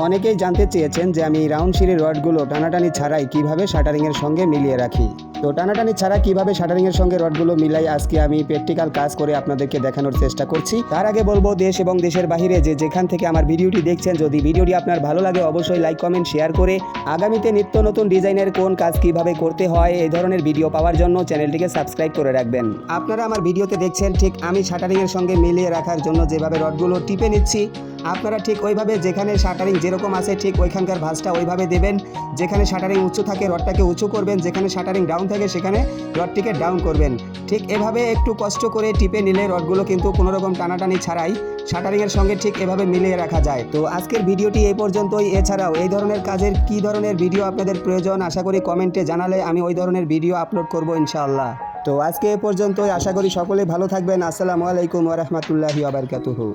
অনেকেই জানতে চেয়েছেন যে আমি রাউন্ড সিঁড়ির রডগুলো টানাটানি ছাড়াই কিভাবে শাটারিংয়ের সঙ্গে মিলিয়ে রাখি। তো টানাটানি ছাড়া কিভাবে শাটারিংয়ের সঙ্গে রডগুলো মিলাই আজকে আমি প্র্যাকটিক্যাল কাজ করে আপনাদেরকে দেখানোর চেষ্টা করছি। তার আগে বলবো, দেশ এবং দেশের বাইরে যেখান থেকে আমার ভিডিওটি দেখছেন, যদি ভিডিওটি আপনার ভালো লাগে অবশ্যই লাইক কমেন্ট শেয়ার করে আগামীতে নিত্য নতুন ডিজাইনের কোন কাজ কিভাবে করতে হয় এই ধরনের ভিডিও পাওয়ার জন্য চ্যানেলটিকে সাবস্ক্রাইব করে রাখবেন। আপনারা আমার ভিডিওতে দেখছেন ঠিক আমি শাটারিংয়ের সঙ্গে মিলিয়ে রাখার জন্য যেভাবে রডগুলো টিপে নিচ্ছি, আপনারা ঠিক ওইভাবে যেখানে শাটারিং যেরকম আছে ঠিক ওইখানকার ভাঁজটা ওইভাবে দেবেন। যেখানে শাটারিং উঁচু থাকে রডটাকে উঁচু করবেন, যেখানে শাটারিং ডাউন থাকে সেখানে রডটিকে ডাউন করবেন। ঠিক এভাবে একটু কষ্ট করে টিপে নিলে রডগুলো কিন্তু কোনোরকম টানাটানি ছাড়াই শাটারিংয়ের সঙ্গে ঠিক এভাবে মিলিয়ে রাখা যায়। তো আজকের ভিডিওটি এই পর্যন্তই। এছাড়াও এই ধরনের কাজের কী ধরনের ভিডিও আপনাদের প্রয়োজন আশা করি কমেন্টে জানালে আমি ওই ধরনের ভিডিও আপলোড করব ইনশাআল্লাহ। তো আজকে এ পর্যন্তই। আশা করি সকলেই ভালো থাকবেন। আসসালামু আলাইকুম ওয়া রাহমাতুল্লাহি ওয়া বারাকাতুহু।